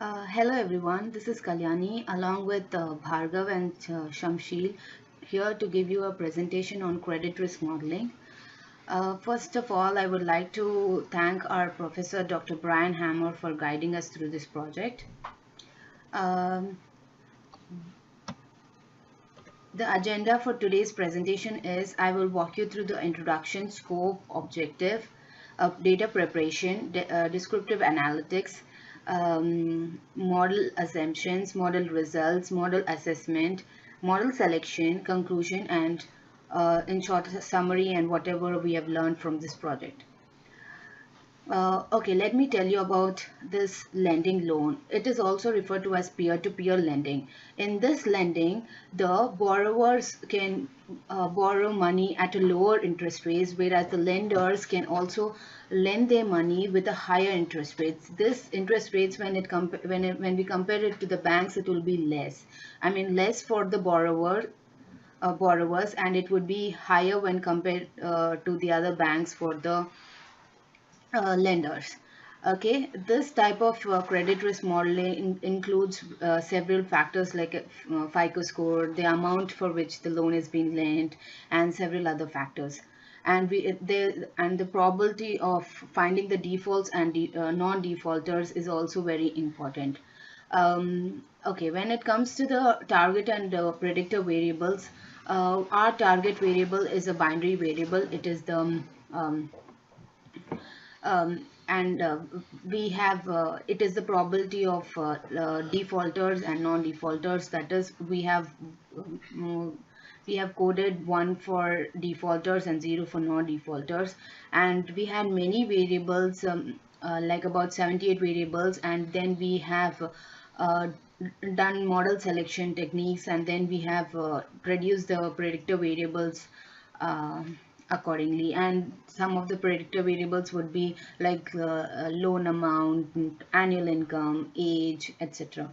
Hello everyone, this is Kalyani along with Bhargav and Shamshil here to give you a presentation on credit risk modeling. First of all, I would like to thank our professor Dr. Brian Hammer for guiding us through this project. Um, the agenda for today's presentation is I will walk you through the introduction, scope, objective, data preparation, descriptive analytics, model assumptions, model results, model assessment, model selection, conclusion, and in short, summary and whatever we have learned from this project. Okay, let me tell you about this lending loan. It is also referred to as peer-to-peer lending. In this lending, the borrowers can borrow money at a lower interest rates, whereas the lenders can also lend their money with a higher interest rates. This interest rates, when we compare it to the banks, it will be less. I mean, less for the borrowers, and it would be higher when compared to the other banks for the lenders. Okay, this type of credit risk modeling includes several factors like FICO score, the amount for which the loan is being lent, and several other factors. And the probability of finding the defaults and non-defaulters is also very important. Okay, when it comes to the target and predictor variables, our target variable is a binary variable. It is the and we have it is the probability of defaulters and non-defaulters. That is, we have coded 1 for defaulters and 0 for non-defaulters, and we had many variables, like about 78 variables, and then we have uh, done model selection techniques, and then we have produced the predictor variables uh, accordingly. And some of the predictor variables would be like loan amount, annual income, age, etc.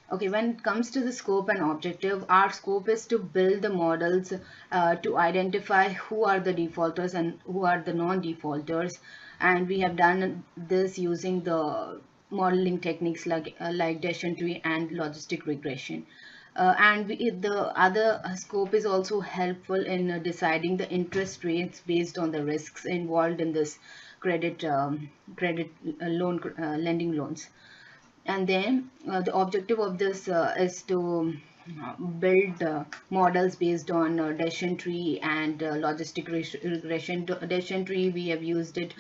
Okay, when it comes to the scope and objective, our scope is to build the models to identify who are the defaulters and who are the non-defaulters, and we have done this using the modeling techniques like decision tree and logistic regression. The other scope is also helpful in deciding the interest rates based on the risks involved in this credit loan lending loans. And then the objective of this is to build models based on decision tree and logistic regression. Decision tree, we have used it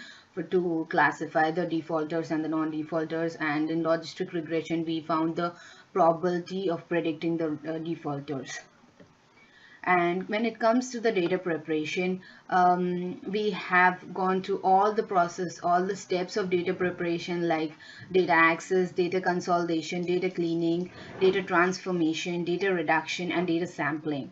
to classify the defaulters and the non-defaulters, and in logistic regression we found the probability of predicting the defaulters. And when it comes to the data preparation, we have gone through all the process, all the steps of data preparation, like data access, data consolidation, data cleaning, data transformation, data reduction, and data sampling.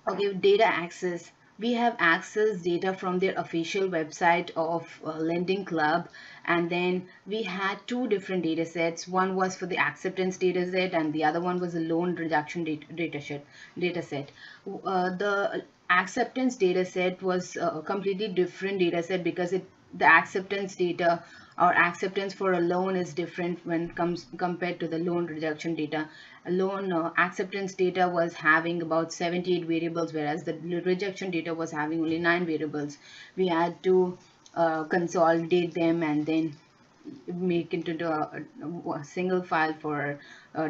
Okay, data access. We have accessed data from their official website of Lending Club, and then we had two different data sets. One was for the acceptance data set, and the other one was a loan reduction data set. The acceptance data set was a completely different data set because the acceptance data or acceptance for a loan is different when comes compared to the loan rejection data. Loan acceptance data was having about 78 variables, whereas the rejection data was having only 9 variables. We had to consolidate them and then make into a single file for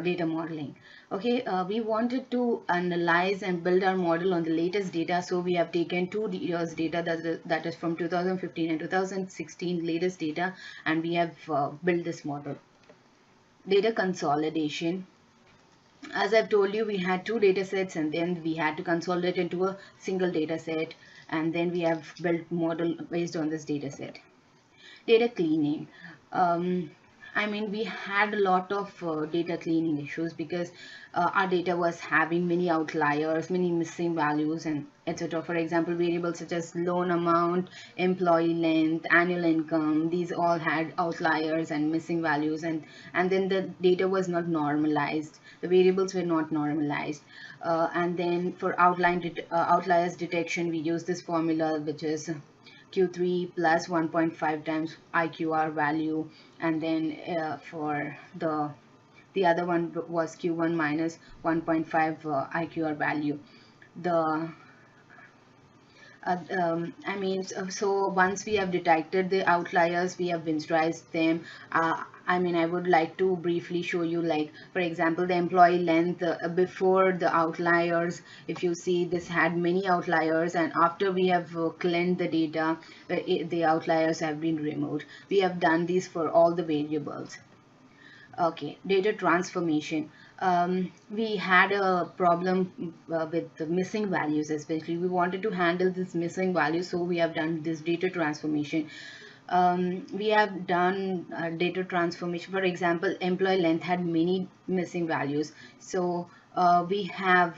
data modeling. Okay, we wanted to analyze and build our model on the latest data, so we have taken 2 years data, that is from 2015 and 2016 latest data, and we have built this model. Data consolidation. As I've told you, we had two data sets and then we had to consolidate into a single data set, and then we have built model based on this data set. Data cleaning. I mean, we had a lot of data cleaning issues because our data was having many outliers, many missing values, and etc. For example, variables such as loan amount, employee length, annual income, these all had outliers and missing values, and then the data was not normalized. The variables were not normalized. And then for outliers detection, we use this formula, which is Q3 plus 1.5 times IQR value, and then for the other one was Q1 minus 1.5 IQR value. The I mean, so once we have detected the outliers, we have winterized them. I mean, I would like to briefly show you, like, for example, the employee length before the outliers. If you see, this had many outliers, and after we have cleaned the data, the outliers have been removed. We have done this for all the variables. Okay, data transformation. We had a problem with the missing values, especially. We wanted to handle this missing values, so we have done this data transformation. We have done data transformation. For example, employee length had many missing values, so we have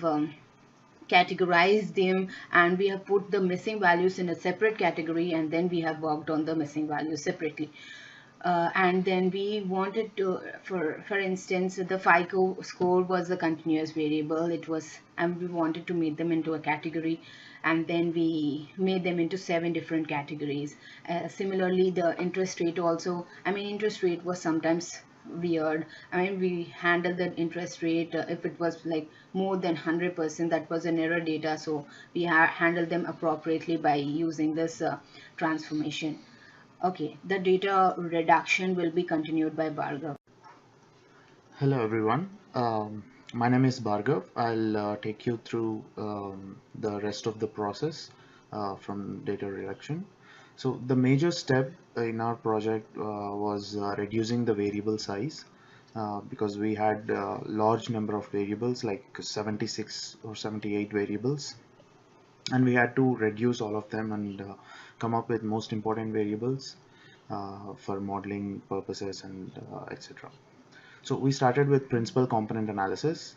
categorized them, and we have put the missing values in a separate category, and then we have worked on the missing values separately. And then we wanted to, for instance, the FICO score was a continuous variable. It was, and we wanted to make them into a category, and then we made them into 7 different categories. Similarly, the interest rate also, I mean, interest rate was sometimes weird. I mean, we handled the interest rate, if it was like more than 100%, that was an error data, so we handled them appropriately by using this transformation. Okay, the data reduction will be continued by Bhargav. Hello everyone. My name is Bhargav. I'll take you through the rest of the process from data reduction. So the major step in our project was reducing the variable size because we had a large number of variables, like 76 or 78 variables, and we had to reduce all of them and come up with most important variables for modeling purposes and etc. So we started with principal component analysis.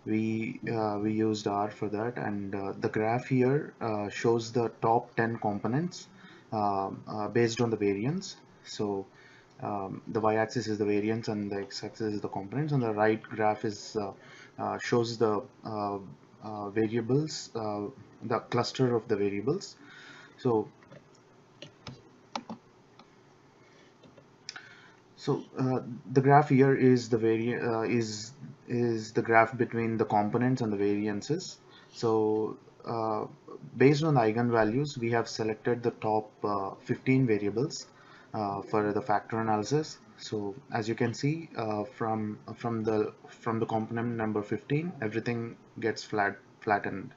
We used R for that, and the graph here shows the top 10 components based on the variance. So the y-axis is the variance and the x-axis is the components, and the right graph is shows the variables, the cluster of the variables. So the graph here is the is the graph between the components and the variances. So based on the eigenvalues, we have selected the top 15 variables for the factor analysis. So as you can see, from the component number 15, everything gets flattened.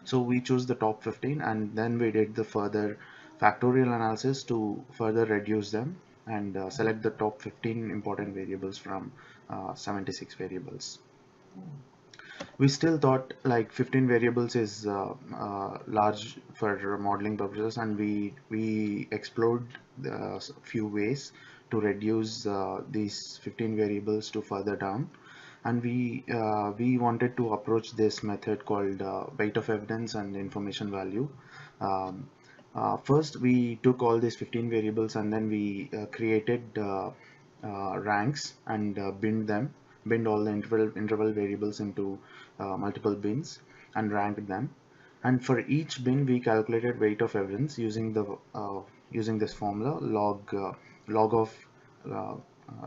So we choose the top 15, and then we did the further factorial analysis to further reduce them and select the top 15 important variables from 76 variables. We still thought like 15 variables is large for modeling purposes, and we explored a few ways to reduce these 15 variables to further down, and we wanted to approach this method called weight of evidence and information value. First, we took all these 15 variables, and then we created ranks and binned all the interval variables into multiple bins and ranked them. And for each bin, we calculated weight of evidence using using this formula, log of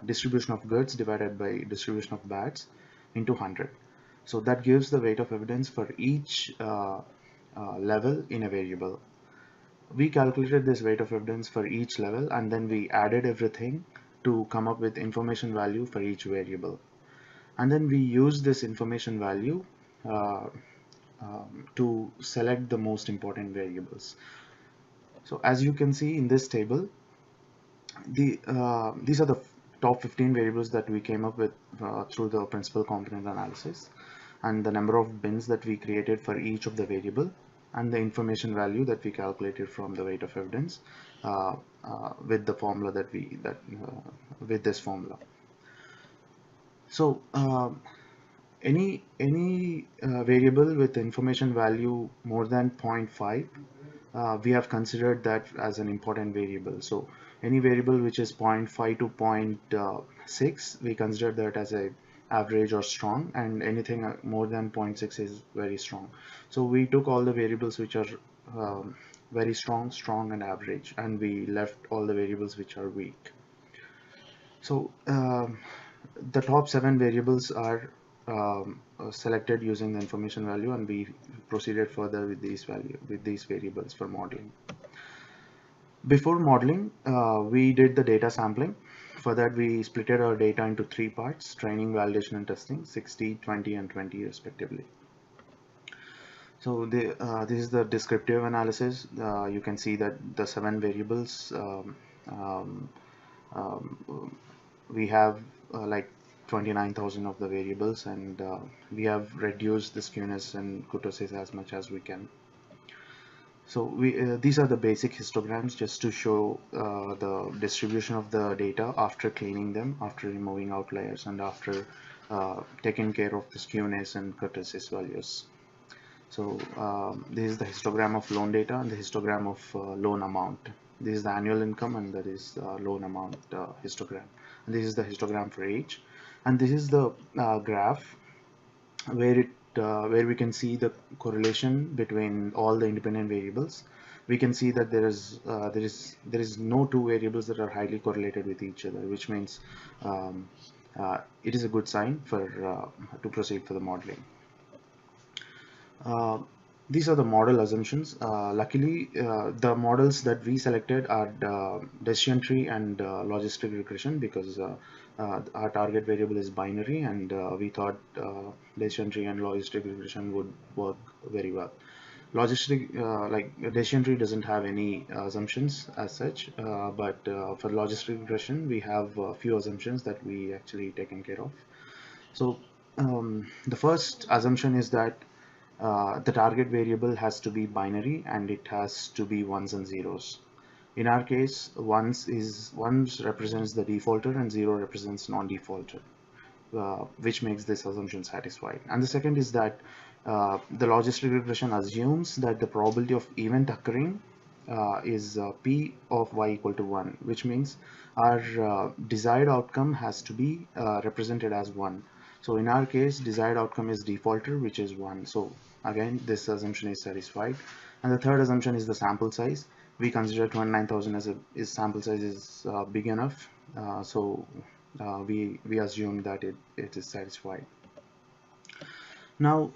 distribution of goods divided by distribution of bads into 100. So that gives the weight of evidence for each level in a variable. We calculated this weight of evidence for each level, and then we added everything to come up with information value for each variable. And then we use this information value uh, to select the most important variables. So as you can see in this table, these are the top 15 variables that we came up with through the principal component analysis, and the number of bins that we created for each of the variable, and the information value that we calculated from the weight of evidence with the formula with this formula. So any variable with information value more than 0.5, we have considered that as an important variable. So any variable which is 0.5 to 0.6, we consider that as a average or strong, and anything more than 0.6 is very strong. So we took all the variables which are very strong, strong, and average, and we left all the variables which are weak. So the top 7 variables are selected using the information value, and we proceeded further with these variables for modeling. Before modeling, we did the data sampling. For that, we splitted our data into 3 parts: training, validation, and testing, 60, 20, and 20 respectively. So this is the descriptive analysis. You can see that the 7 variables, um, um, we have like 29,000 of the variables, and we have reduced the skewness and kurtosis as much as we can. So these are the basic histograms just to show the distribution of the data after cleaning them, after removing outliers, and after taking care of the skewness and kurtosis values. So this is the histogram of loan data and the histogram of loan amount. This is the annual income, and that is loan amount histogram. And this is the histogram for age, and this is the graph where we can see the correlation between all the independent variables. We can see that there is no 2 variables that are highly correlated with each other, which means it is a good sign for to proceed for the modeling. Uh, these are the model assumptions. Luckily, the models that we selected are decision tree and logistic regression, because our target variable is binary, and we thought decision tree and logistic regression would work very well. Logistic, like decision tree doesn't have any assumptions as such, but for logistic regression, we have a few assumptions that we actually taken care of. So the first assumption is that the target variable has to be binary, and it has to be ones and zeros. In our case, ones represents the defaulter and 0 represents non-defaulter, which makes this assumption satisfied. And the second is that the logistic regression assumes that the probability of event occurring is p of y equal to 1, which means our desired outcome has to be represented as 1. So in our case, desired outcome is defaulter, which is 1. So again, this assumption is satisfied. And the third assumption is the sample size. We consider 29,000 as a sample size is big enough, so we assume that it is satisfied. Now,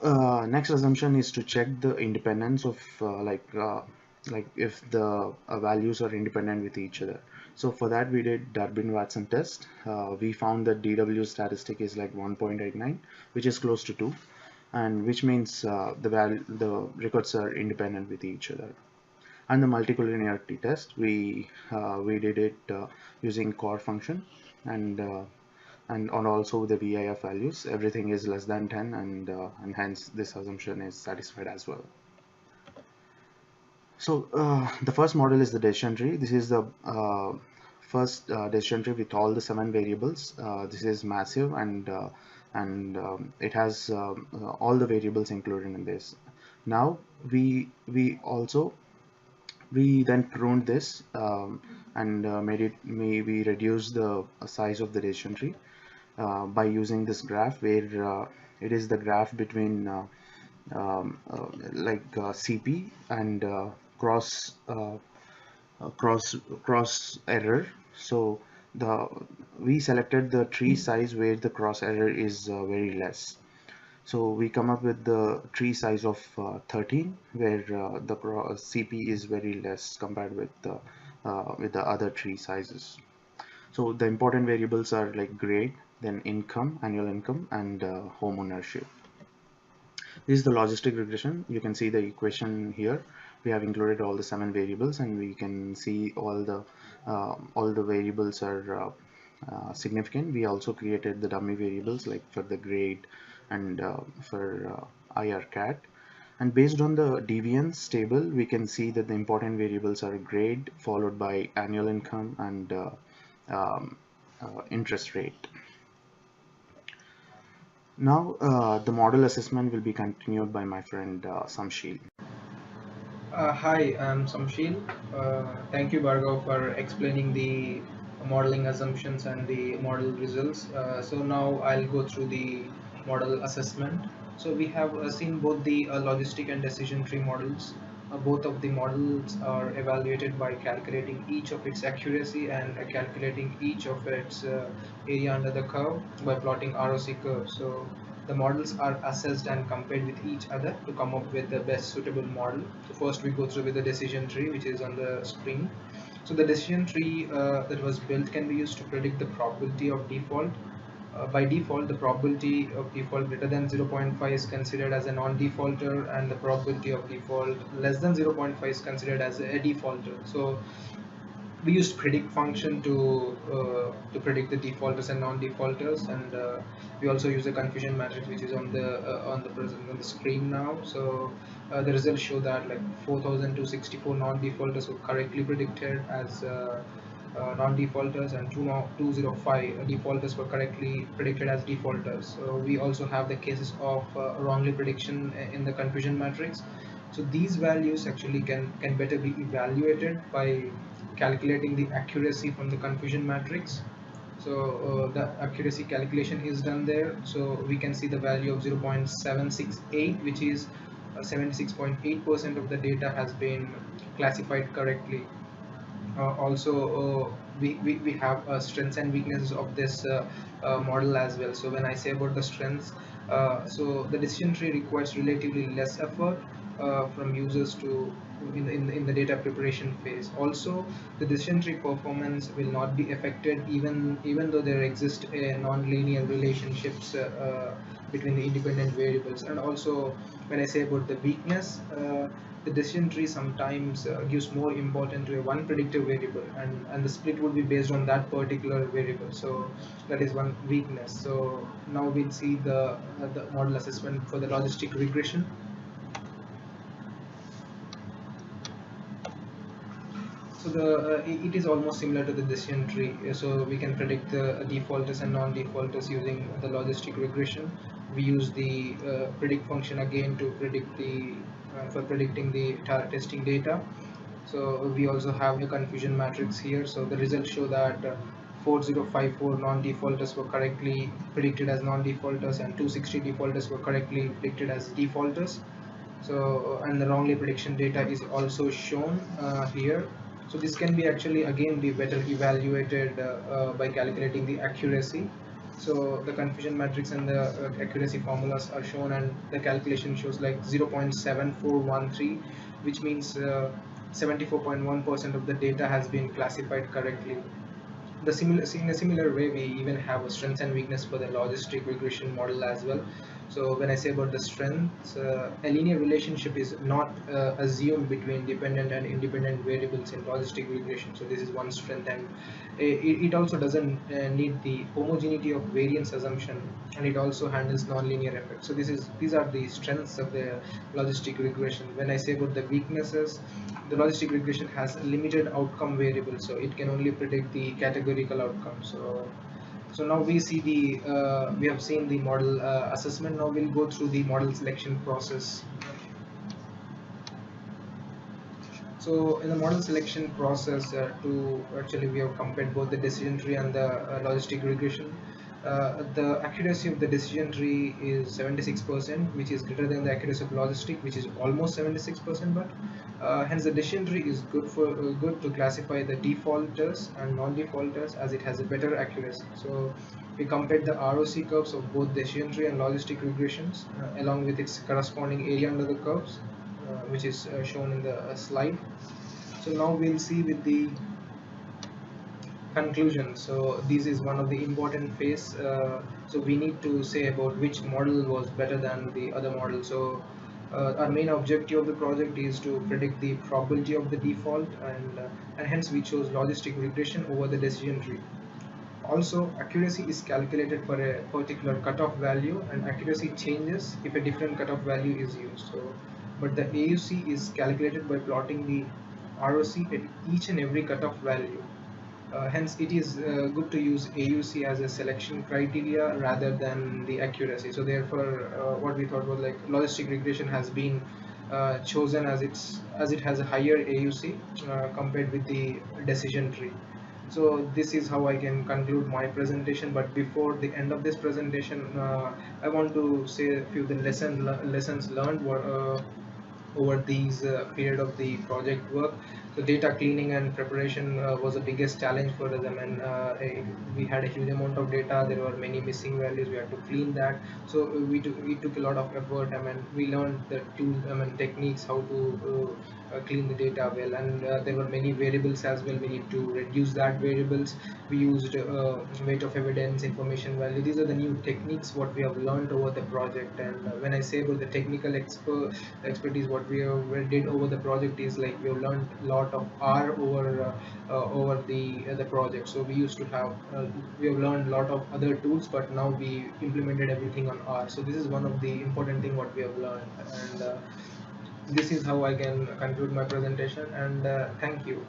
next assumption is to check the independence of like if the values are independent with each other. So for that, we did Durbin-Watson test. We found that DW statistic is like 1.89, which is close to 2, and which means the records are independent with each other. And the multicollinearity test, we did it using core function, and also the VIF values. Everything is less than 10, and hence this assumption is satisfied as well. So the first model is the decision tree. This is the first decision tree with all the 7 variables. This is massive, and it has all the variables included in this. Now we then pruned this and we reduced the size of the decision tree by using this graph, where it is the graph between CP and cross error. So we selected the tree size where the cross error is very less. So we come up with the tree size of 13, where the CP is very less compared with the other tree sizes. So the important variables are like grade, then income, annual income, and home ownership. This is the logistic regression. You can see the equation here. We have included all the 7 variables, and we can see all the variables are significant. We also created the dummy variables like for the grade and for IRCAT. And based on the deviance table, we can see that the important variables are grade, followed by annual income and interest rate. Now the model assessment will be continued by my friend Samshil. Hi, I'm Samshil. Thank you, Bhargav, for explaining the modeling assumptions and the model results. So now I'll go through the model assessment. So we have seen both the logistic and decision tree models. both of the models are evaluated by calculating each of its accuracy and calculating each of its area under the curve by plotting ROC curves. So the models are assessed and compared with each other to come up with the best suitable model. So first we go through with the decision tree, which is on the screen. So the decision tree that was built can be used to predict the probability of default. By default, the probability of default greater than 0.5 is considered as a non-defaulter, and the probability of default less than 0.5 is considered as a defaulter. So we use predict function to predict the defaulters and non-defaulters, and we also use a confusion matrix, which is on the screen now. So the results show that like 4264 non-defaulters were correctly predicted as non-defaulters, and 205 defaulters were correctly predicted as defaulters. So we also have the cases of wrongly prediction in the confusion matrix. So these values actually can better be evaluated by calculating the accuracy from the confusion matrix. So the accuracy calculation is done there. So we can see the value of 0.768, which is 76.8% of the data has been classified correctly. Also, we have strengths and weaknesses of this model as well. So when I say about the strengths, so the decision tree requires relatively less effort from users to in the data preparation phase. Also, the decision tree performance will not be affected even though there exist non-linear relationships between the independent variables. And also, when I say about the weakness, the decision tree sometimes gives more importance to a one predictive variable, and the split would be based on that particular variable. So that is one weakness. So now we'll see the model assessment for the logistic regression. So it is almost similar to the decision tree. So we can predict the defaulters and non-defaulters using the logistic regression. We use the predict function again to predict the for predicting the testing data. So we also have a confusion matrix here. So the results show that 4054 non-defaulters were correctly predicted as non-defaulters, and 260 defaulters were correctly predicted as defaulters. So and the wrongly prediction data is also shown here. So this can be actually again be better evaluated by calculating the accuracy. So the confusion matrix and the accuracy formulas are shown, and the calculation shows like 0.7413, which means 74.1% of the data has been classified correctly. In a similar way, we even have a strengths and weakness for the logistic regression model as well. So when I say about the strengths, a linear relationship is not assumed between dependent and independent variables in logistic regression. So this is one strength, and it also doesn't need the homogeneity of variance assumption, and it also handles nonlinear effects. So these are the strengths of the logistic regression. When I say about the weaknesses, the logistic regression has limited outcome variables, so it can only predict the categorical outcome. So now we see we have seen the model assessment. Now we'll go through the model selection process. So in the model selection process, we have compared both the decision tree and the logistic regression. The accuracy of the decision tree is 76%, which is greater than the accuracy of logistic, which is almost 76%. But hence the decision tree is good to classify the defaulters and non-defaulters, as it has a better accuracy. So we compared the ROC curves of both decision tree and logistic regressions along with its corresponding area under the curves, which is shown in the slide. So now we'll see with the conclusion. So this is one of the important phase. So we need to say about which model was better than the other model. So our main objective of the project is to predict the probability of the default, and hence we chose logistic regression over the decision tree. Also, accuracy is calculated for a particular cutoff value, and accuracy changes if a different cutoff value is used. So, but the AUC is calculated by plotting the ROC at each and every cutoff value. Hence, it is good to use AUC as a selection criteria rather than the accuracy. So, therefore, what we thought was like logistic regression has been chosen as it has a higher AUC compared with the decision tree. So this is how I can conclude my presentation. But before the end of this presentation, I want to say a few of the lessons learned. over these period of the project work. So data cleaning and preparation was the biggest challenge for us. I mean, we had a huge amount of data. There were many missing values. We had to clean that. So we took a lot of effort. I mean, we learned the tools, I mean, techniques, how to clean the data well. And there were many variables as well. We need to reduce that variables. We used weight of evidence, information value. These are the new techniques what we have learned over the project. And when I say about the technical expertise, what we did over the project is like we have learned a lot of R over the project. So we used to have we have learned a lot of other tools, but now we implemented everything on R. So this is one of the important thing what we have learned. And this is how I can conclude my presentation. And thank you.